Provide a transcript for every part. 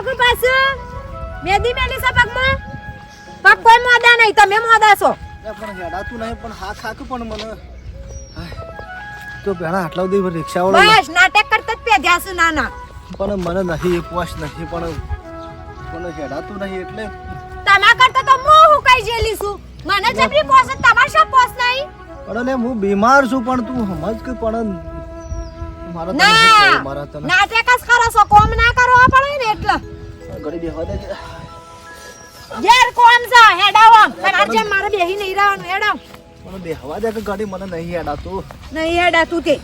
પગ પાછું મેદી મેલી છે પગમાં પગ કોઈ મોદા નહીં તમે મોદા છો પણ હેડાતું નહીં પણ હાક પણ મને તો પેલા આટલા બધી રિક્ષા વાળો બસ નાટક કરતા જ પેદ્યા છે નાના પણ મને નહીં પોસ નહીં પણ હેડાતું નહીં એટલે તમા કરતા તો હું કઈ જેલી છું મને જબરી પોસ તમાર શું પોસ નહીં પણ લે હું બીમાર છું પણ તું સમજ કે પણ મારા ના મારા તને નાટક જ કરો છો કોમ ના કરવા પડે ને એટલે ઘડી બેહવા દે યાર કોમ છે હેડાવ તમાર જેમ મારે બેહી નહીં રહેવાનું હેડાવ મને બેહવા દે કે ઘડી મને નહીં હેડાતું નહીં હેડાતું તે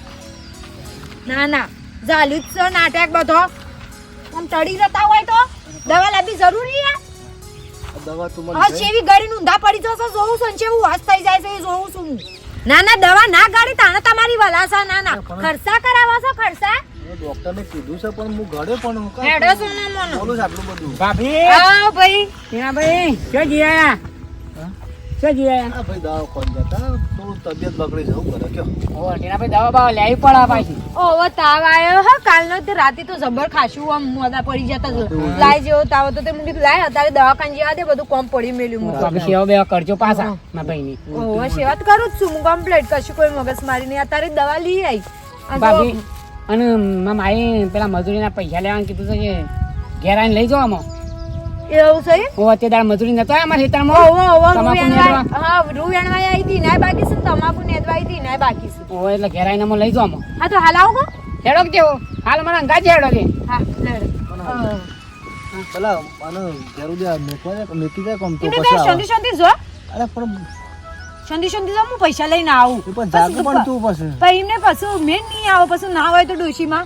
ના ના જાલું જ છે નાટક બધો આમ ચડી જતા હોય તો દવા લેવી જરૂરી છે દવા તું મને હા ચેવી ગાડી ઊંધા પડી જશે જોઉં છું ને ચેવું વાસ થઈ જાય છે એ જોઉં છું ના ના દવા ના ગાડી તાણે તમારી વલાસા ના ના ખર્ચા કરાવો છો ખર્ચા ડોક્ટર ને કીધું છે પણ હું ઘરે પણ હું હેડો સોના મનો બોલું છું આટલું બધું ભાભી આવ ભાઈ ટીના ભાઈ ક્યાં જી આયા ક્યાં જી આયા આ ભાઈ દવા કોણ જતા થોડું તબિયત બગડી જવું કરે કયો ઓ ટીના ભાઈ દવા બાવા લેવી પડે પાછી ઓવો તાવ આયો હા કાલનો તે રાતે તો જબર ખાશું આમ મોદા પડી જતા લાય જેવો તાવ તો તે મુંડી લાય અત્યારે દવાખાને જેવા દે બધું કોમ પડી મેલ્યું હું ભાભી સેવા બેવા કરજો પાછા મારા ભાઈની ઓવો સેવા તો કરું જ છું હું કમ્પ્લીટ કશું કોઈ મગજ મારી નહીં અત્યારે દવા લઈ આવી ભાભી અને મારા માએ પેલા મજૂરીના પૈસા લેવાનું કીધું છે કે ઘેર આવીને લઈ જાઓ આમાં એવું છે ઓ અત્યારે મજૂરી નતો અમારા ખેતરમાં ઓવો ઓવો તમાકુ નેદવા. હા રૂ વેણવાઈ આવી હતી ના બાકી છે તમાકુ નેદવાઈ હતી ના બાકી છે ઓ એટલે ઘેર આવીને અમે લઈ જાઓ આમાં હા તો હાલ આવો હેડો કે કેવો હાલ મારા અંગાજી હેડો કે હા લેડ પેલા આનો ઘેરું દે મેકવા દે મેકી દે કોમ તો ઇને પછી બે આવો. શાંતિ શાંતિ જો અરે પણ શાંતિ શાંતિ જો હું પૈસા લઈને આવું એ પણ જાગે પણ તું પછી પછી એમને પછી મેં નહીં આવો પછી ના હોય તો ડોશીમાં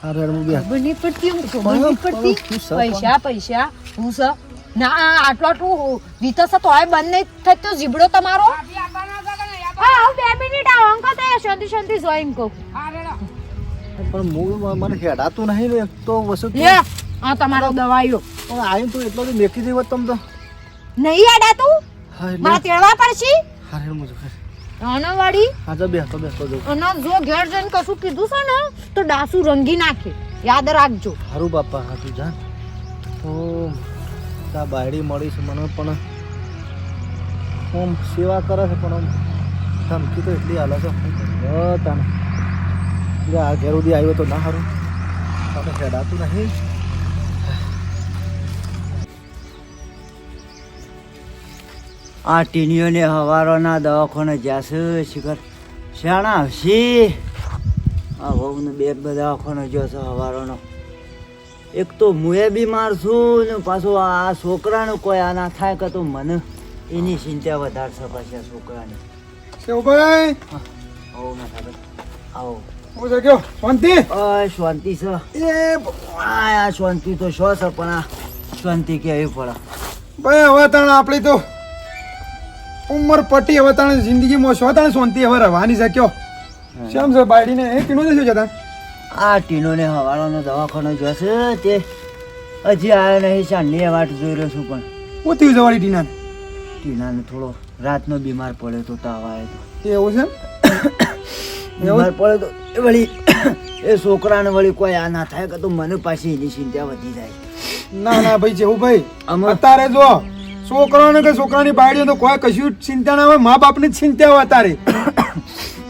હા રેડ હું બે બની પડતી હું ખબર નહીં પડતી પૈસા પૈસા હું છે ના આટલો આટલું વીતો છે તોય બંધ નહીં થતો જીબડો તમારો હા હું 2 મિનિટ આવો અંકો તે શાંતિ શાંતિ જોઈન કહું પણ હું મને હેડાતું નહીં ને એક તો વસ્તુ લે આ તમારો દવાઈઓ પણ આવીને તું એટલો તો મેકી દેવત તમ તો નહીં આડા તું હા એટલે મારા તેડવા પડશે હા રેડ હું જો આના વાળી હા તો બેસતો જો અને જો ઘેર જઈને કશું કીધું છે ને તો ડાસુ રંગી નાખે યાદ રાખજો હારું બાપા હા તું જા તો તા બાયડી મળી છે મને પણ ઓમ સેવા કરે છે પણ આમ ધમકી તો એટલી હાલે છે તાને આ ઘેર સુધી આવ્યો તો ના સારું આપણે હેડાતું નહીં આ ટીનીઓને હવારોના દવાખાને જશે શિખર શાણા આવશે આ વહુને બે દવાખાને જશે હવારોનો એક તો મુએ બીમાર છું ને પાછું આ છોકરાનું કોઈ આ ના થાય કે તો મને એની ચિંતા વધારે છે પાછી આ છોકરાની શિવભાઈ આવો ના થાય આવો હું છે કયો શાંતિ શાંતિ છે આ શાંતિ તો શો છે પણ આ શાંતિ કેવી પડે ભાઈ હવે તાણ આપણી તો ઉંમર પટી હવે તાણ જિંદગીમાં શું તાણ શાંતિ હવે રહેવાની છે કયો શેમ છે બાયડીને એ પીણું દેશું જતા આ ટીનોને હવારોનો દવાખાનો જોશે તે હજી આવ્યો નહીં સાંજની વાટ જોઈ રહ્યો છું પણ હું થયું જવાળી ટીના ટીનાને થોડો રાતનો બીમાર પડ્યો તો તાવ આવ્યો તો એવું છે બીમાર પડ્યો તો એ વળી એ છોકરાને વળી કોઈ આ ના થાય કે તો મને પાછી એની ચિંતા વધી જાય ના ના ભાઈ જેવું ભાઈ આમાં- અત્યારે જો છોકરાને કે છોકરાની બાયડીઓ તો કોઈ કશું જ ચિંતા ના હોય મા બાપની જ ચિંતા હોય અત્યારે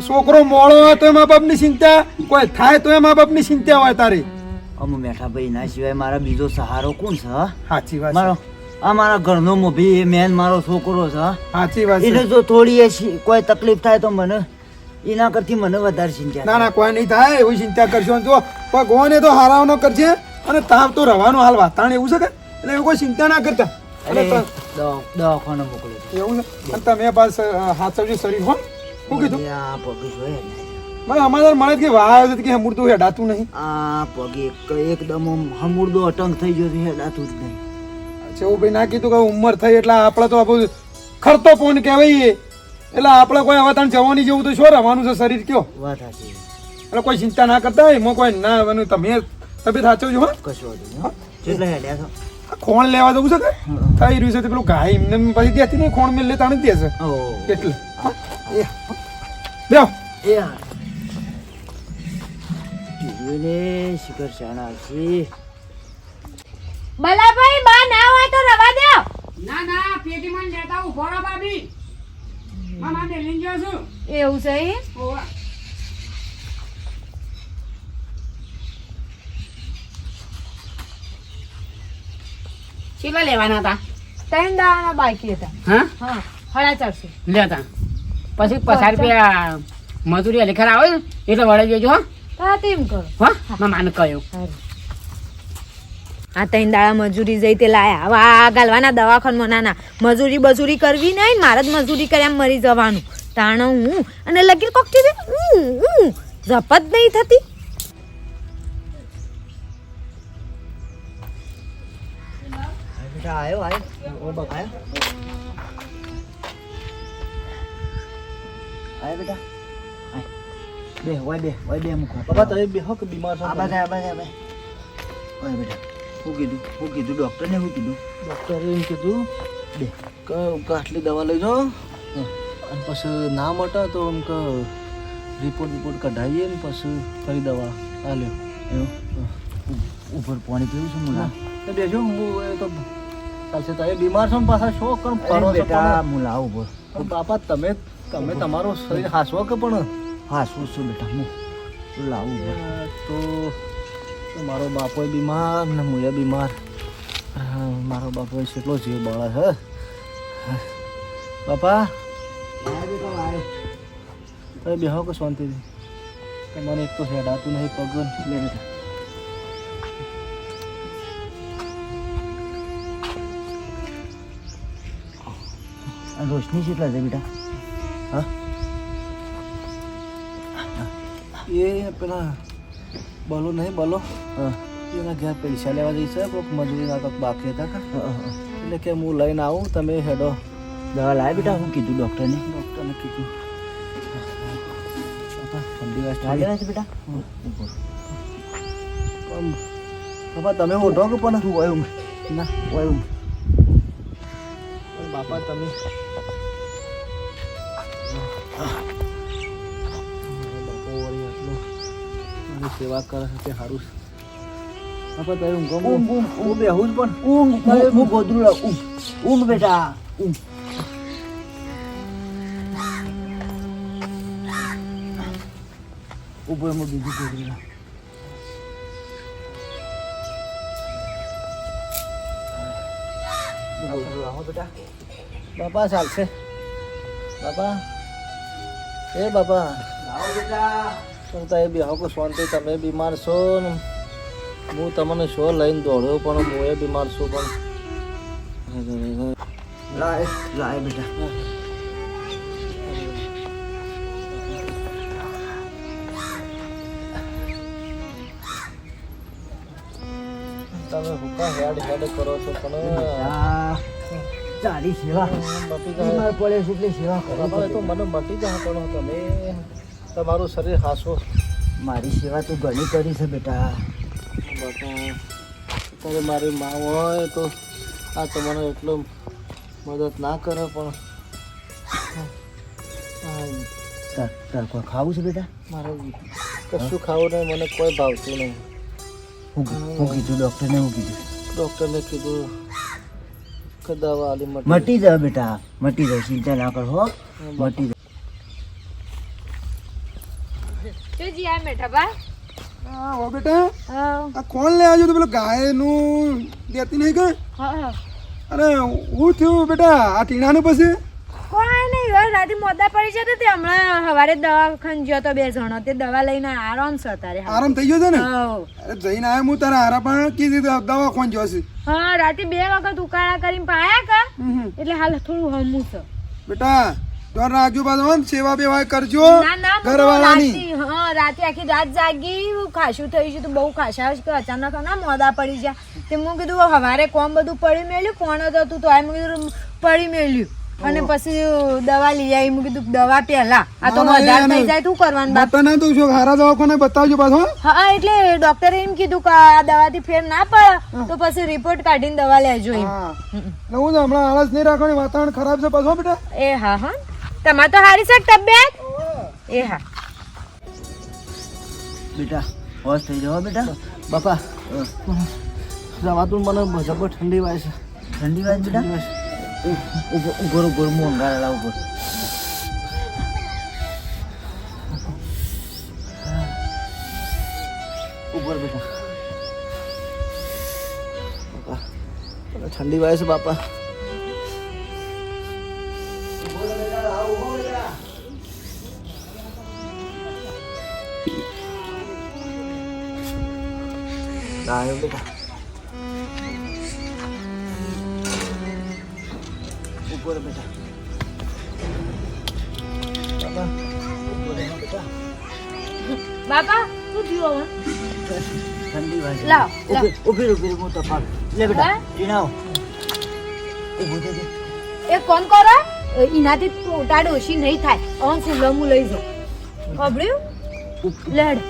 છોકરો મોડો હોય તો મા બાપની ચિંતા કોઈ થાય તો મા બાપની ચિંતા હોય તારે અમુ મેઠા ભાઈ ના સિવાય મારા બીજો સહારો કોણ છે હા? સાચી વાત મારો આ મારા ઘરનો મોભી એ મેન મારો છોકરો છે હા? સાચી વાત એને છે જો થોડી કોઈ તકલીફ થાય તો મને એના કરતી મને વધારે ચિંતા ના ના કોઈ નહીં થાય એવી ચિંતા કરશો ને જો ભગવાને તો હારાવાનો કરશે અને તાવ તો રવાનો હાલ વાતાવરણ એવું છે કે એટલે એવું કોઈ ચિંતા ના કરતા અરે અને દવાખાને મોકલ્યો તો. એવું છે અને તમે પાસ હાથવજો શરીર હો શું કીધું આ પગે જોઈએ ને. મને અમારે મળે કે વાહ આવ્યો છે કે મૂર્તું હેડાતું નહીં આ પગે એકદમ આમ હમુરદો અટંગ થઈ ગયો છે હેડાતું જ નહીં એવું ભાઈ ના કીધું કે ઉંમર થઈ એટલે આપણે તો આપણું ખરતો પોન કહેવાય એટલે આપણે કોઈ હવે તાણ જવાની જેવું તો શું રહેવાનું છે શરીર કયો વાત સાચી એટલે કોઈ ચિંતા ના કરતા હોય એમાં કોઈ ના આવવાનું તમે તબિયત સાચવજો હો કશો વાંધો નહીં, હો. કેટલા હેડ્યા છો આ ખોણ લેવા જવું છે કે થઈ રહ્યું છે તે પેલું ગાય એમને પછી દેતી નહીં ખોણ મેં લેતા નથી દેશે ઓહ. એટલે હા? એ બેહો. એ હા ટીવીને શિખર શાણા આવશે બલાભાઈ બા ના હોય તો રવા દો. ના ના પેટીમાં લેતા હું ફોરો બાબી મામા ને લઈને ગયો છું એવું છે ઈ? ઓવા કેટલા લેવાના હતા 3 દાવાના બાકી હતા. હા હા 450. લેતા પછી 50 રૂપિયા મજૂરી લેખર આવે ને એટલે વળે જજો હો હા તેમ કરો. હા મામાને કહ્યું આ 3 દાડા મજૂરી જઈ તે લાયા. હવે આ ગાલવાના દવાખાનમાં ના મજૂરી બજૂરી કરવી નહીં. મારે જ મજૂરી કર્યા મરી જવાનું તાણ હું અને લગીર કોક થી જપત નહીં થતી. બેટા આવ્યો ઓ બાપ આવ્યો બેટા આય. બે હોય મૂકો બાપા તમે બેહો કે બીમાર છો આ બાજુ ઓય બેટા શું કીધું ડૉક્ટરને શું કીધું ડૉક્ટરે એમ કીધું બે કે આટલી દવા લઈ જાઓ અને પછી ના મટે તો એમ કે રિપોર્ટ કઢાવીએ ને પછી ફરી દવા આલ્યો એવું ઉપર પાણી પીવું છું મુલા તો બેજો હું એ તો ચાલશે તમે બીમાર છો ને પાછા શો કર ફરો છો બેટા મુલા ઉપર પણ બાપા તમે તમારું શરીર હાસવો કે પણ હા શું બેટા હું લાવું તો મારો બાપો બીમાર ને હું બીમાર મારો બાપો કેટલો જીવ બાળે હે બાપા તમે બેહો કે શાંતિથી તમારે એક તો હેડાતું નહીં પગન બે બેટા રોશની કેટલા છે બેટા હા એ પેલા બલો નહીં બલો હા એના ઘેર પૈસા લેવા જઈશે કોઈક મજૂરીના કંઈક બાકી હતા કા એટલે કે હું લઈને આવું તમે હેડો દવા લાય બેટા હું કીધું ડૉક્ટરને ડૉક્ટરને કીધું ઠંડી વાત લાગે છે બેટા બાપા તમે ઓઢો કે પણ તું ઓય ના ઓય બાપા તમે બાપો વળી આટલું મારી સેવા કરે છે તે સારું છે બાપા તમે ઊંઘો હું બેહું જ પણ ઊંઘ હું ગોદરું લાવું ઊંઘ બેટા ઊંઘ ઉપર હું બીજું ગોદરું લાવું બેટા બાપા ચાલશે બાપા એ બાપા આવો બેટા તમે તો એ બેહો કે શાંતિ તમે બીમાર છો ને હું તમને શો લઈને દોડ્યો પણ હું એ બીમાર છું પણ લાય બેટા તમે હુકા હેડ કરો છો પણ તારી સેવા મટી બીમાર પડે છે એટલે સેવા કરો બાપા એ તો મને મટી જાય પણ તમે તમારું શરીર હાસો મારી સેવા તું ઘણી કરી છે બેટા બાપા અત્યારે મારી મા હોય તો આ તમને એટલો મદદ ના કરે પણ તાર કોઈ ખાવું છે બેટા મારે કશું ખાવું નહીં મને કોઈ ભાવતું નહીં હું કીધું ડૉક્ટરને હું કીધું ડૉક્ટરને કીધું કે દવા આલી મટી જાય બેટા મટી જાય ચિંતા ના કર હો મટી જાય જોજી આ બેઠા બા. હા હો બેટા હા આ કોણ લે આવજો તો પેલો ગાયનું દેતી નહીં કે હા અરે હું થયું બેટા આ ટીણાનું પછી કોઈ નહીં હવે રાતે મોડા પડી જતો તે હમણાં સવારે દવાખાને ગયો તો 2 જણો તે દવા લઈને આરામ છે અત્યારે આરામ થઈ ગયો છે ને હા અરે જઈને આવ્યો હું તારા હારા પણ કીધી દવા કોણ જોશે હા રાતે 2 વખત ઉકાળા કરીને પાયા કા એટલે હાલ થોડું હમું છે બેટા ધ્યાન રાખજો પાછો હો ને, સેવા બેવા કરજો ના ના હું તો ઘરવાળાની રાતે હા રાતે આખી રાત જાગી ખાસું થઈ ગયું તું બહુ ખાસા કે અચાનક ના મોડા પડી ગયા તે હું કીધું સવારે કોમ બધું પડી મેલ્યું કોણ હતું તો આ મેં કીધું પડી મેલ્યું અને પછી દવા લઈ આવી મેં કીધું દવા પહેલા આ તો ના, ના, વધારે એ થઈ જાય તું કરવાનું બાપ ડોક્ટર ના તો જો હારા દવાખાને બતાવજો પાછો હો. હા એટલે ડોક્ટરે એમ કીધું કે આ દવાથી ફેર ના પડે તો પછી રિપોર્ટ કાઢીને દવા લેજો એમ હા એટલે હું તો હમણાં આળસ નહીં રાખવાની વાતાવરણ ખરાબ છે પાછો હો બેટા એ હા હા તમારે તો સારી છે તબિયત એ હા બેટા હોશ થઈ જાઓ બેટા બાપા જવાતું મને જબર ઠંડી વાય છે. ઠંડી વાત બેટા ઠંડી વાય છે. ઉભો ઉભો મોંઘા ઉભો ઉપર બેટા બાપા મને ઠંડી વાય છે બાપા. આવ્યો બેટા ઉપર બેટા બાપા ઉપર બેટા બાપા શું થયું હવે? ઠંડી વાત લાવ, લાવ. ઉભી હું તપાસ લે બેટા હા? ટીનાવ ઉભો થે દે. એ કોણ કરે એનાથી ટોટા ડોશી નહીં થાય ઓન સુલમું લઈ જાઉં ખબર્યું લેડ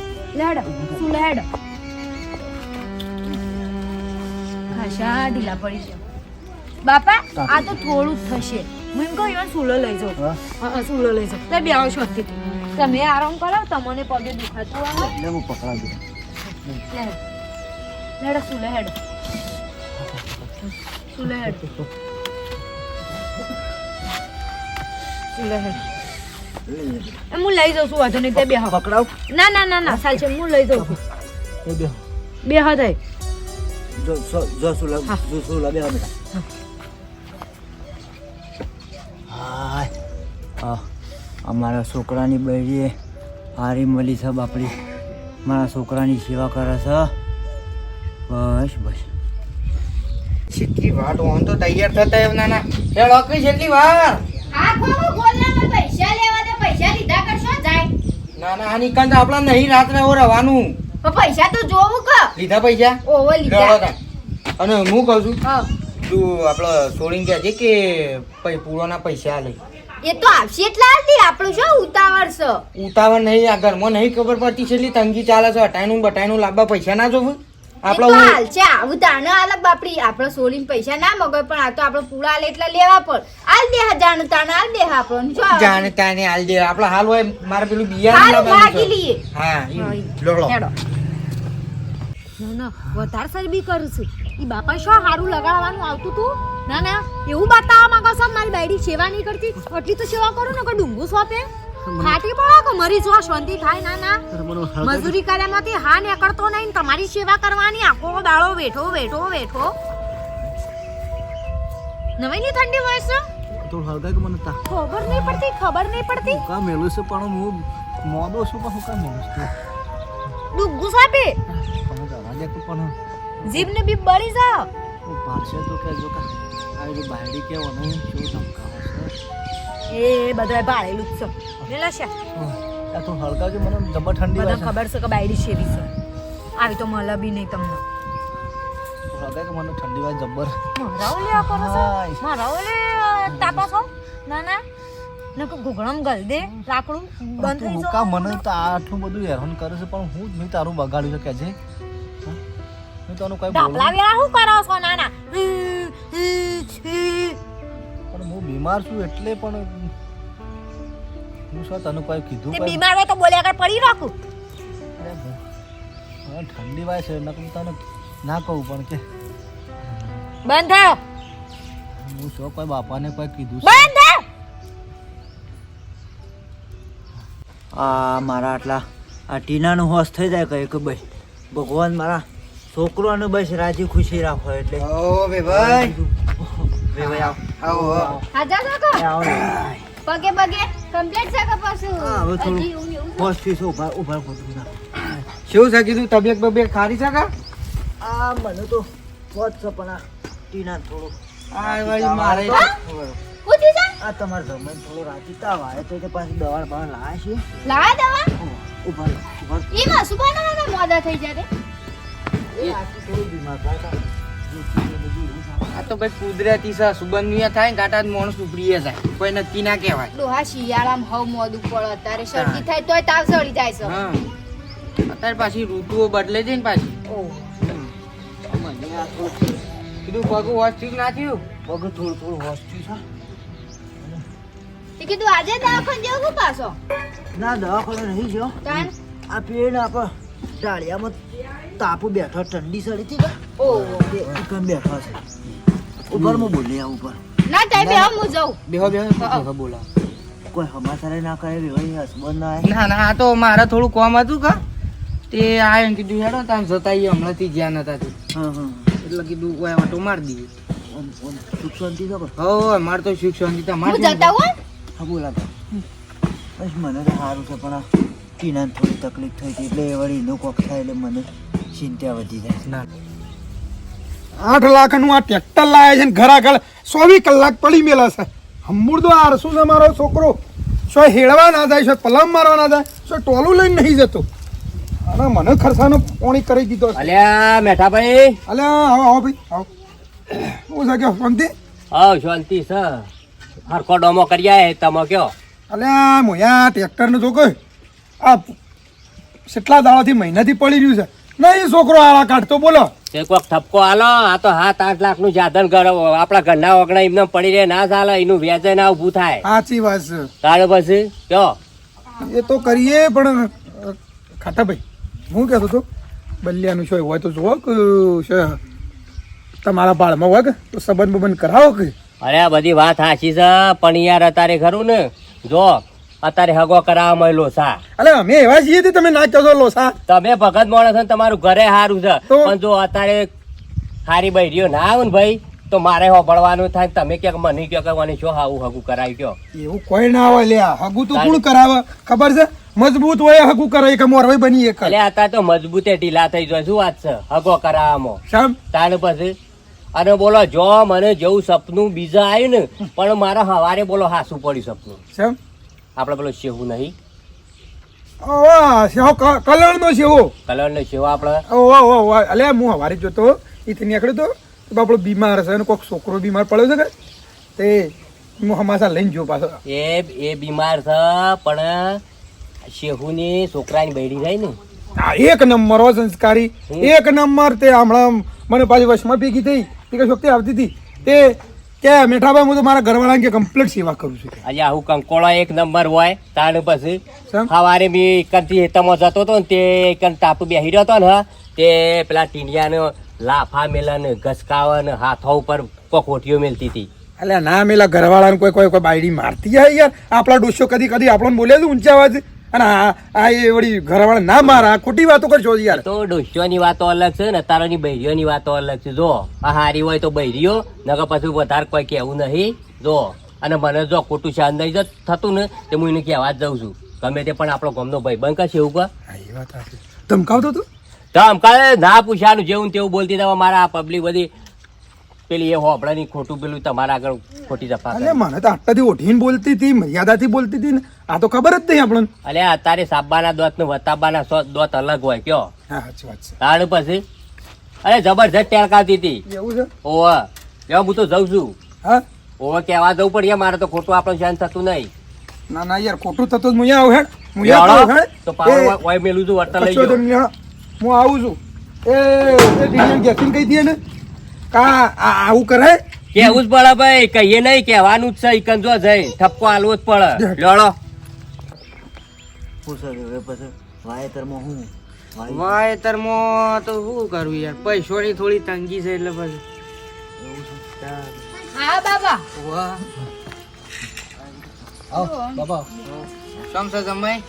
સુલેડ ખાસા ઢીલા પડી છે બાપા આ તો થોડું જ થશે હું એમ કહું ઈવન સુલો લઈ જાઉં હા સુલો લઈ જાઉં તમે બે આવો શોધથી તમે આરામ કરો તમને પગે દુખાતું આવે લે હું પકડાવી લેડ સુલેડ સુલેડ હું લઈ જાઉં છું વાંધો નહીં તે બે પકડાવ ના સાલ છે હું લઈ જાઉં છું એ બે બે હદાય જો સુલા હા. જો સુલા બે બેટા હાય હા અમારા છોકરાની બૈરીએ હારી મળી છે બાપડી મારા છોકરાની સેવા કરે છે બસ બસ કેટલી વાર ઓન તો તૈયાર થતા એમ નાના હેડો કે કેટલી વાર હા કોકો બોલના પૈસા લેવા દે પૈસા લીધા કરશો જાય નાના આની કંદ આપણા નહીં રાત્રે ઓ રવાનું પણ પૈસા તો જોવું કે લીધા પૈસા ઓવો લેવડો લીધા તા. અને હું કહું છું હા તું આપડે છોડીને કહે છે કે પૂરોના પૈસા લઈ એ તો આપશે એટલા હતી આપણું શું ઉતાવળ છે ઉતાવળ નહીં આ ઘરમાં નહીં ખબર પડતી છે એટલી તંગી ચાલે છે અટાઈનું બટાઈનું લાવવા પૈસા ના જોવું એ તો આપડે હાલ છે આવું તાને આલક બાપડી આપણે સોલીને પૈસા ના મગર પણ આ તો આપણે પૂરા આલે એટલે લેવા પડ આલ દે જાણ તાને આલ દે આપણને જો જાણે તાને હાલ દે આપડે હાલ હોય મારે પેલું બિયારણ હારું લાવવાનું માગી છે. લઈએ હા હા, ઈ. ઈ. લોડો હેડો. ના વધારે સરબી કરું છું ઈ બાપા શું હારું લગાડવાનું આવતું તું ના એવું બતાવવા માંગો છો મારી બાયડી સેવા નહીં કરતી એટલી તો સેવા કરું ને કે ડુંગુ સોપે ફાટી પડો કે મરી જો શાંતિ થાય ના મજૂરી કર્યામાંથી હા નીકળતો નહીં ને તમારી સેવા કરવાની આખો દાડો બેઠો નવીની ઠંડી હોય છે થોડું હળગાય કે મને તા ખબર નહીં પડતી હું કામ મેલું છે પણ હું મોદો છું પણ હું કામ મેલું છું ડુંગુ સોપે તમે જવા દે તો પણ જીભ ને બીબ બળી જા હું પારસે તો કહેજો કે આ જે બાયડી કેવાનું શું ધમકાવે છે એ બધાય ભાળેલું જ છે લેલા છે આ તો હળગાવજો મને જબર ઠંડી બધા વાય છે ખબર છે કે બાયડી શેરી છે આવી તો મળે બી નહીં તમને હળગાય કે મને ઠંડી વાય જબર મારાઓ લેવા કરો છો હાય. મારાઓ લે તાપા છો ના નકો ઘૂઘણમ ગલ દે લાકડું બંધ થઈ હું જાય કામ મને તો આટલું બધું હેરાન કરે છે પણ હું જ નહીં તારું બગાડ્યું છે કે છે હું તને કોઈ ડાબલા બોલું વેળા શું કરો છો નાના પણ હું બીમાર છું એટલે પણ હું શું તને કોઈ કીધું તે કોઈ બીમાર હોય તો બોલ્યા કર પડી રાખું અરે હવે ઠંડી વાય છે નકર તને ના કહું પણ કે બંધ થયો હું શું કોઈ બાપાને કોઈ કીધું છે બંધ થયો આ મારા આટલા આ ટીનાનું હોશ થઈ જાય કહે કે ભાઈ ભગવાન મારા છોકરોને બસ રાજી ખુશી રાખો એટલે ઓ બે ભાઈ ભાઈ આવો આવો હાજા કાકો આવો ને. પગે કમ્પ્લીટ છે કે પાછું હા, હવે થોડું હજી એવું એવું છે? હોશ થી શું ઉભા ખોટું ના શું છે કીધું તબિયત બબિયત ખારી છે કા આ મને તો હોશ છે પણ આ ટીના થોડું આ વળી મારે પૂછી જા આ તમારા ઘરમાં થોડો રાજી તાવ આવે તો પાછી દવા બવા લાવે છે લાવા દવા ઉભા એમાં શું બનાવવાના મોડા થઈ જાય એ આખી થોડું બીમાર થાય આ તો ભાઈ કુદરતી છે સુગંધ થાય ગાટા માણસ ઉપડીએ જાય કોઈ નક્કી ના કહેવાય ડોહા શિયાળામાં હવ મોડું પડે અત્યારે શરદી થાય તોય તાવ સળી જાય છે હા અત્યારે પાછી ઋતુઓ બદલે છે ને પાછી મને આ થોડું કીધું પગ વોચ ઠીક ના થયું પગ થોડું હોશ થયું છે તે કીધું આજે દવાખાને જવું પાછો ના દવાખાને નહીં જો તાન આ પેન આપણે ડાળિયામાં તાપુ બેઠો ઠંડી સડી હતી કે એકમ બેઠા છે ઉપર માં બોલી આ ઉપર ના તાઈ બેહો હું જાઉં. બેહો બેહો બોલા. કોઈ હમાસારે ના કરે ભાઈ હસબન્ડ ના આવે ના ના આ તો મારે થોડું કામ હતું કા તે આયો ને કીધું હેડો તાન જતા આઈએ હમણાંથી જ્યાં નતા તે હા એટલે કીધું કોઈ ઓટો મારી દઈએ. સુખ શાંતિ ખબર હો મારે તો સુખ શાંતિ હું તમારે જતા હો. હા બોલા બસ મને તો સારું છે પણ આ ટીનાને થોડી તકલીફ થઈ હતી એટલે એ વળી એનો કોક થાય એટલે મને ચિંતા વધી જાય ના 8 લાખનું આ ટ્રેક્ટર લાયા છે ને ઘર આગળ 24 કલાક પડી મેલા છે હમુરદો આ રસુ છે મારો છોકરો શું હેળવા ના જાય શું પલમ મારવા ના જાય શું ટોલું લઈને નહીં જતો અને મને ખર્ચાનો પોણી કરી દીધો છે. અલ્યા મેઠાભાઈ અલ્યા આવો આવો ભાઈ આવો હું છે કે શાંતિ હા શાંતિ છે હરખો ડોમો કર્યા તમે કયો અલ્યા મોયા ટ્રેક્ટરને જો કે આ કેટલા દાડાથી મહિનાથી પડી રહ્યું છે નહીં છોકરો આળા કાઢતો બોલો તે કોક ઠપકો આલો આ તો 7-8 લાખ નું જાધન ઘર આપણા ઘરના ઓગણા એમને પડી રહે ના ચાલે એનું વ્યાજ ના ઊભું થાય સાચી વાત છે તારે પછી કયો એ તો કરીએ પણ ખાટા ભાઈ હું કહેતો હતો બલ્યાનું શું હોય તો જુઓ કે શું તમારા બાળમાં હોય કે તો સંબંધ બંધ કરાવો કે અરે આ બધી વાત સાચી છે પણ યાર અત્યારે ખરું ને જો અત્યારે હગો કરાવવા મળેલો સા અલે અમે એવા છીએ તે તમે ના કહો છો લોસા તમે ભગત માણસ છો ને તમારું ઘરે સારું છે તો? પણ જો અત્યારે હારી બૈરીઓ ના આવે ને ભાઈ તો મારે હોભળવાનું થાય તમે ક્યાંક મને કયો કે મને શું હાવું હગું કરાવી કયો એવું કોઈ ના હોય લ્યા હગું તો કોણ કરાવે ખબર છે મજબૂત હોય હગું કરે કે મોરવાઈ બની એક એટલે અત્યારે તો મજબૂતે ઢીલા થઈ જાય શું વાત છે હગો કરાવવામાં સાહેબ તાણ પછી અને બોલો જો મને જેવું સપનું બીજા આવ્યું ને પણ મારા હવારે બોલો હાસું પડ્યું સપનું સાહેબ આપડે પેલો શેવું નહીં વાહ સેવો કલરનો સેવો કલર ને શેવો આપડે ઓહો અલે હું હવારે જોતો એથી નીકળ્યો તો બાપડો બીમાર છે અને કોઈક છોકરો બીમાર પડ્યો છે કે તે હું હમાસા લઈને જો પાછો એ બીમાર છે પણ શેહુની છોકરાની બૈરી જાય ને આ એક નંબર હો સંસ્કારી એક નંબર તે હમણાં મને પાછી વશમાં ભેગી થઈ તે કઈ શક્તિ આવતી હતી તે કે મેઠાભાઈ હું તો મારા ઘરવાળાને કે કમ્પ્લીટ સેવા કરું છું અહીંયા આવું કંકોળો એક નંબર હોય તાણ પછી સાહેબ સવારે બી કંથી હેતમાં જતો હતો ને તે કન તાપુ બેહી રહ્યો હતો ને તે પેલા ટીંડિયાને લાફા મેલન ઘસકાવન હાથો ઉપર કોકોટીઓ મેલતી હતી અલ્યા ના મેલા ઘરવાળાને કોઈ કોઈ કોઈ બાયડી મારતી હોય યાર આપણા ડોસ્યો કદી કદી આપણને બોલે છે ઊંચા અવાજ અને આ એ વળી ઘરવાળા ના મારા ખોટી વાતો કરશો યાર તો ડોશીઓની વાતો અલગ છે ને તારોની બૈરીઓની વાતો અલગ છે જો આ હારી હોય તો બૈરીઓ નકર પછી વધારે કોઈ કહેવું નહીં જો અને મને જો ખોટું શાંત નહીં થતું ને તે હું એને કહેવા જ જઉં છું ગમે તે પણ આપણો ગમનો ભાઈ બંધ કશે એવું કા હા, એ વાત સાચી. ધમકાવતો તું તમ કાલે ના પૂછાનું જેવું ને તેવું બોલતી હતા મારા પબ્લિક બધી પેલી એ હોપડાની ખોટું પેલું તમારા આગળ ખોટી જફા અલે મને તો આટલાથી ઓઢીને બોલતી હતી મર્યાદાથી બોલતી હતી ને આ તો ખબર જ નહીં આપણને અલે અત્યારે સાબાના દોત ને વતાબાના દોત અલગ હોય કયો હા સાચી વાત છે તાણ પછી અરે જબરજસ્ત ટેરકાવતી હતી એવું છે ઓવે એવા હું તો જઉં છું હા ઓવે કહેવા જવું પડે મારે તો ખોટું આપણું શાંત થતું નહીં ના ના યાર ખોટું થતું જ મુયા આવું હેડ મુયા લેવડો, આવું હેડ તો પાવર ઓય મેલું છું વર્તન લઈ કશો ગયો ધન લેવડો. હું આવું છું એ ડીએન ગેસિંગ કહી દે ને કા આવું કરે કેવું જ પડે ભાઈ કહીએ નહીં કહેવાનું જ છે ઈકન જો જઈ ઠપકો આલવો જ પડે લડો પૂછો હવે પછી વાયેતરમાં હું વાવેતરમાં તો શું કરવું યાર પૈસોની થોડી તંગી છે એટલે પછી હા બાબા વાહ બાબા સમસો જમાઈ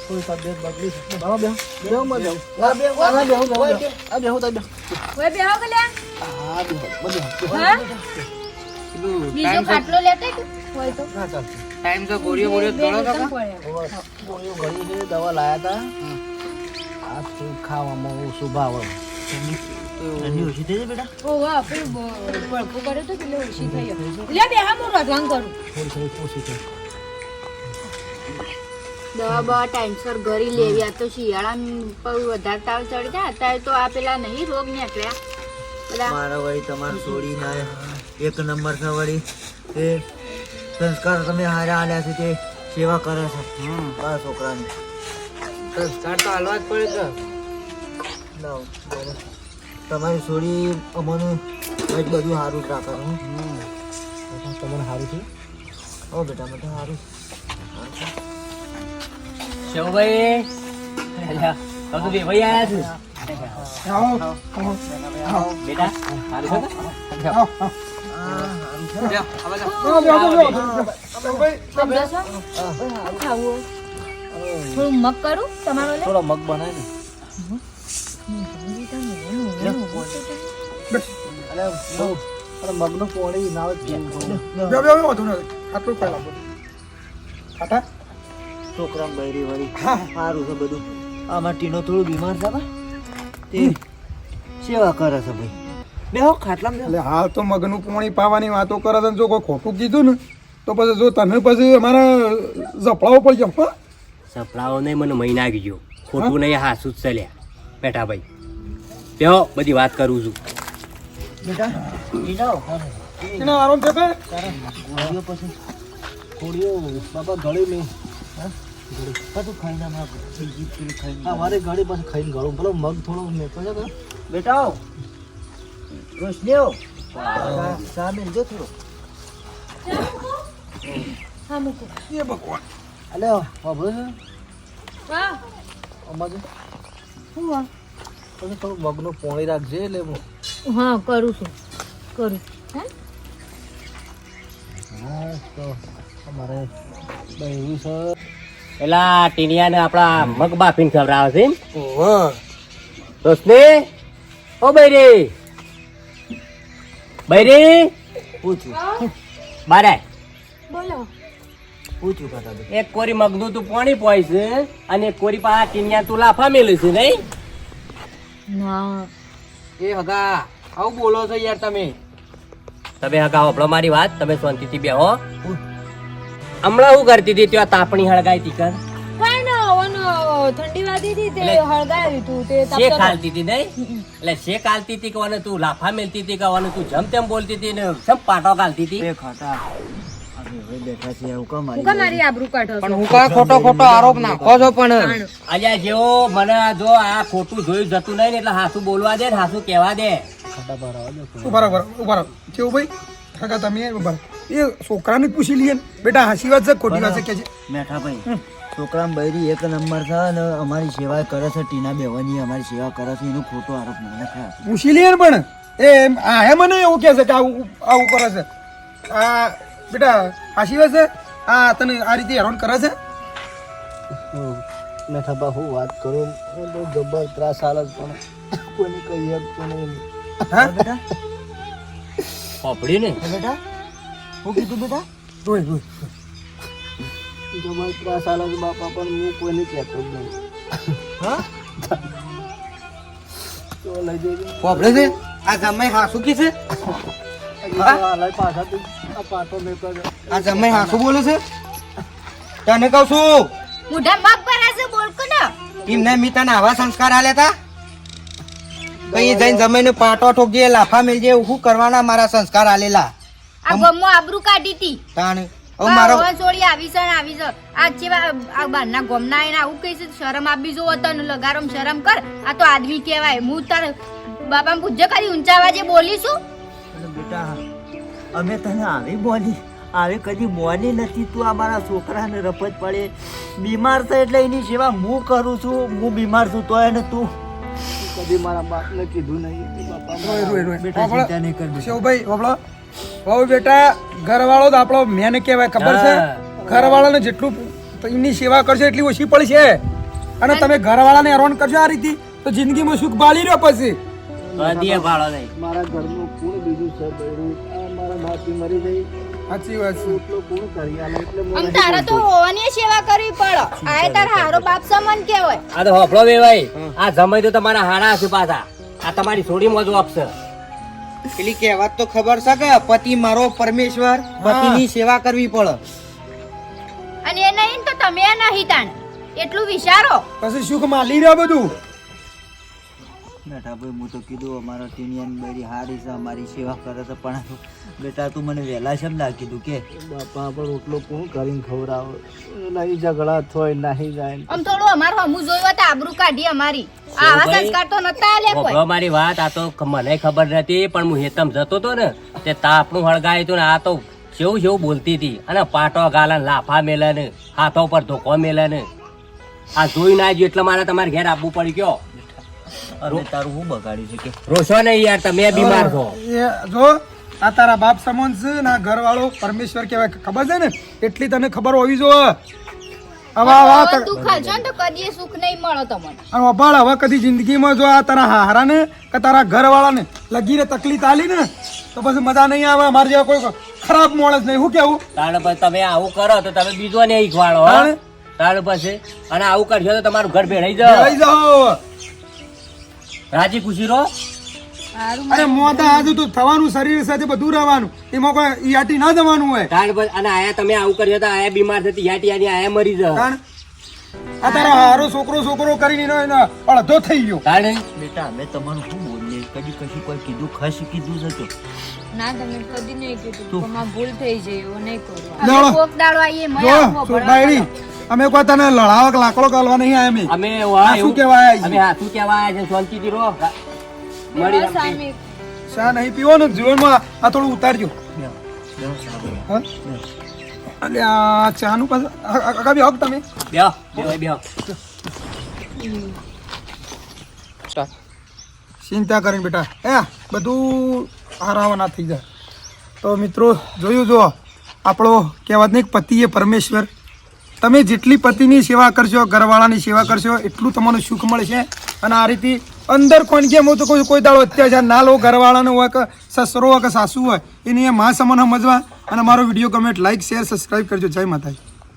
કોઈ તબિયત બગડી છે બાબા બેહો મત જાઓ આ બેહો આ બેહો ઓય બેહો ગલ્યા હા બેહો હા પેલું બીજો ખાટલો લેતે કે હોય તો ટાઈમ તો ગોળીઓ ગોળીઓ ગળો તો કા ગોળીઓ ઘણી છે દવા લાયા હતા આ શું ખાવામાં ઓછું ભાવે ઠંડી ઓછી થઈ જાય બેટા ઓ વાહ પેલું બળકો કર્યો તો એટલે ઓછી થઈ ગયો લે બેહા હું રધવાન કરું થોડી થોડી ઓછી થઈ દવા બવા ટાઈમસર ઘરી લેવી આ તો શિયાળામાં પર વધારે તાવ ચડી જાય અત્યારે તો આ પેલા નહીં રોગ નીકળ્યા બધા મારા વળી તમારું છોડી ના એક નંબર છે વળી તે સંસ્કાર તમે હારા આલ્યા છે તે સેવા કરે છે મારા છોકરાની સંસ્કાર તો હાલવા જ પડે છે લાવ, બોલો. તમારી છોડી અમને કંઈક બધું સારું જ રાખે છે તમને સારું છે હો બેટા મને સારું શેવભાઈ અલ્યા તમે બે ભાઈ આયા આવો આવો બેટા સારું છે ને? આવો થોડું મગ કરું તમારો લે થોડો મગ બનાય ને અરે મગનું પોણી ના આટલું પહેલા ખાટા છોકરા બૈરી વળી સારું છે બધું. આમાં ટીનો થોડું બીમાર છે બા. તે સેવા કરે છે ભાઈ. બેહો ખાટલામાં બેહો. એટલે હાલ તો મગનું પોણી પાવાની વાતો કરે છે ને જો કોઈ ખોટું કીધું ને તો પછી જો તમે પછી અમારે ઝપડાવો પડી જાવ હા સપડાઓ નહીં મને મહી નાખી ગયો ખોટું નહીં હાસું જ ચાલ્યા બેટા ભાઈ બેહો બધી વાત કરું છું. બેટા ટીનો એનો આરામ છે કે ગોળીઓ પછી કોળીઓ બાપા ગળી નહીં બધું ખાઈને આમાં બીજી પેલી ખાઈને આ મારી ગાડી પાસે ખાઈને ગળું પેલો મગ થોડો મેકો છે કે બેટા રોશનીઓ ચા મેલજો થોડો. હા મૂકો એ ભગવાન અલે વાપરો છે હા અમારે હું આ? પછી થોડું મગનું પોણી રાખજે એટલે હું હા કરું છું કરું હે હા તો અમારે બહેરું છે પેલા ટીનિયાને આપણા મગ બાફીને ખવડાવે છે એમ? ઓહો રોશની ઓ બૈરી બૈરી પૂછ્યું બારે બોલો પૂછ્યું ખાતા બેટા. એક કોરી મગનું તું પાણી પોય છે અને એક કોરી પા ટીનિયા તું લાફા મેલું છે નહીં? ના એ હગા આવું બોલો છો યાર તમે તમે હગા હોભળો મારી વાત તમે શાંતિથી બેહો. હમણાં હું કરતી હતી ત્યાં તાપણી હળગાઈ હતી કર કઈ ના ઓનો ઠંડી વાગી હતી તે એટલે- હળગાવી તું તે શેક તપતો હતો. હાલતી હતી નહીં એટલે શેક હાલતી હતી કે તું લાફા મેલતી હતી કે તું જમ તેમ બોલતી હતી ને સમ પાટો ગાલતી હતી. બે ખાતા અમે હવે બેઠા છીએ એવું કામ હું કા મારી આબરૂ કાઢો છો? પણ હું કા ખોટો ખોટો આરોપ નાખો છો પણ અલ્યા જેવો મને જો આ ખોટું જોયું જતું નહીં ને એટલે હાસુ બોલવા દે ને હાસુ કહેવા દે. ઉભા રહો કેવું ભાઈ કાકા તમે ઉભા રહો. એ છોકરાને પૂછી લઈએ ને બેટા હાસી વાત છે ખોટી વાત છે કે છે મેઠા ભાઈ છોકરા બૈરી એક નંબર છે અને અમારી સેવા કરે છે ટીના બેવાની અમારી સેવા કરે છે એનો ખોટો આરોપ મને ખાય. પૂછી લઈએ ને પણ એ આ હે મને એવું કહે છે કે આવું આવું કરે છે આ બેટા હાસી વાત છે આ તને આ રીતે હેરાન કરે છે મેઠાબા હું વાત કરું બહુ જબર ત્રાસ હાલ જ પણ કોઈને કહીએ તો નહીં હા બેટા હોભળ્યું ને બેટા શું કીધું બેટા રોય રોય જબર ત્રાસ હાલ જ બાપા પણ હું કોઈને કહેતો જ નહીં હા તો લઈ જઈએ વાપરે છે આ જમાઈ હાસુ કે છે હાલાય પાછા આ પાટો મેકો છે આ જમાઈ હાસુ બોલે છે તને કહું છું મોઢા મગ ભરા છે બોલ કો ને એમને મી તને આવા સંસ્કાર આલ્યા તા કઈ જઈને જમાઈને પાટો ઠોકજે લાફા મેલજે શું કરવાના મારા સંસ્કાર આલેલા આ ગમો આબરૂ કાઢી તી તાણ હવે મારો ચોરી આવી છે ને આવી છે આ જેવા આ બહારના ગમના એને આવું કહી છે શરમ આપી જો તને લગારમ શરમ કર આ તો આદમી કહેવાય હું તાર બાપા પૂછે ખાલી ઊંચા અવાજે બોલીશું અને બેટા અમે તને આવી કદી બોલી નથી. તું અમારા છોકરાને રપત પડે બીમાર છે એટલે એની સેવા હું કરું છું. હું બીમાર છું તો એને તું કદી મારા બાપને કીધું નહીં કે બાપા રોય રોય રોય બેટા ચિંતા નહીં કર બેટા. શિવભાઈ બાબલો બહુ બેટા ઘરવાળો તો આપણો મેન કહેવાય ખબર છે ઘરવાળાને જેટલું એમની સેવા કરશે એટલી ઓછી પડશે અને તમે ઘરવાળાને હેરાન કરશો આ રીતે તો જિંદગીમાં સુખ બાળી રહ્યો પછી હદીએ ભાળો નહીં. મારા ઘરનું કોણ બીજું છે બૈરું આ મારા બાપી મરી ગઈ સાચી વાત છે એટલો કોણ કરી આલે એટલે આમ તારા તો હોવાની સેવા કરવી પડે આ તાર હારો બાપ સમાન કહેવાય આ તો હોભળો બે ભાઈ આ જમાઈ તો તમારા હાડા હશે પાછા આ તમારી સોડી મોજો આપશે. પેલી કહેવત તો ખબર છે કે પતિ મારો પરમેશ્વર પતિની સેવા કરવી પડે અને એ નહીં તો તમે નહીં તાણ એટલું વિચારો પછી સુખ માલી રહ્યો બધું બેટા ભાઈ હું તો કીધું અમારા ટીનિયન બેરી હારી છે અમારી સેવા કરે છે પણ બેટા તું મને વહેલા શેમ ના કીધું કે બાપા પણ રોટલો કોણ કરીને ખવડાવે નહીં ઝઘડા થોય નહીં જાય આમ થોડું અમાર હમું જોયું તો આબરૂ કાઢી અમારી આવા સંસ્કાર તો નતા આલે કોઈ હોભળો મારી વાત આ તો મને ખબર નથી પણ હું હેતમ જતો હતો ને તે તાપનું હળગાયું હતું ને આ તો જેવું જેવું બોલતી હતી અને પાટો ગાલા લાફા મેલે ને હાથો પર ધોકો મેલે ને આ જોઈ ના આવ્યું એટલે મારે તમારે ઘેર આવવું પડી ગયો અને તારું હું બગાડ્યું છે કે રોશો નહીં યાર, તમે બીમાર છો. એ જો આ તારા બાપ સમાન છે ને આ ઘરવાળો પરમેશ્વર કહેવાય, ખબર છે ને? એટલી તને ખબર હોવી જોઈએ. હવે તું ખાજો ને તો કદી સુખ નહીં મળે તમને. અને અભાળ હવે કદી જિંદગીમાં જો આ તારા હારાને કે તારા ઘરવાળાને લગીને તકલીફ આલી ને તો પછી મજા નહીં આવે. અમારે જેવા કોઈ ખરાબ માણસ નહીં. શું કેવું? તાણ પછી તમે આવું કરો તો તમે બીજો ને ખવાડો. તાણે? તાણ પછી અને આવું કરશો તો તમારું ઘર ભેળાઈ જાવ. લઈ જાઓ. રાજી ખુશી રહો. અરે મોતા આજુ તો થવાનું, શરીર સાથે બધું રહેવાનું, એમાં કોઈ ઈયાટી ના જવાનું હોય. તાણ પછી અને આયા તમે આવું કરશો તો આયા બીમાર થતી યાટી આયા મરી જાવ. તાણ આ તારો હારો છોકરો કરીને એનો અડધો થઈ ગયો. તાણે બેટા અમે તમારું શું બોલીએ? કદી કશું કોઈ કીધું ખાસ કીધું છે તો ના તમે કદી નહીં કીધું તું. તમારે ભૂલ થઈ જાય એવું નહીં કરવું. અમે જાઓ. કોક દાડો આવીએ મય જો આવો બાયડી, અમે કોઈ તને લડાવક લાકડો કાલવા નહીં આયા. અમે અમે આ શું કહેવાય? અમે હાથું કહેવા આવ્યા છે. શાંતિથી રહો. મળી બસ આમે ચા નહીં પીવો ને જીવનમાં આ થોડું ઉતારજો. હા? અલે આ ચાનું પાછું અગાબી હક તમે બેહો બેહો. ચિંતા કરીને બેટા, બધું હારાવાના થઈ જાય. તો મિત્રો જોયું, જો આપણો કહેવાત નહીં પતિ એ પરમેશ્વર. તમે જેટલી પતિની સેવા કરશો, ઘરવાળાની સેવા કરશો, એટલું તમને સુખ મળશે. અને આ રીતે અંદર કોણ કેમ હું તો કોઈ દાડો અત્યાચાર ના લો, ઘરવાળાનો હોય કે સસરો હોય કે સાસુ હોય, એની એ મા સમાન સમજવા. અને મારો video comment like share subscribe કરજો. જય માતાજી.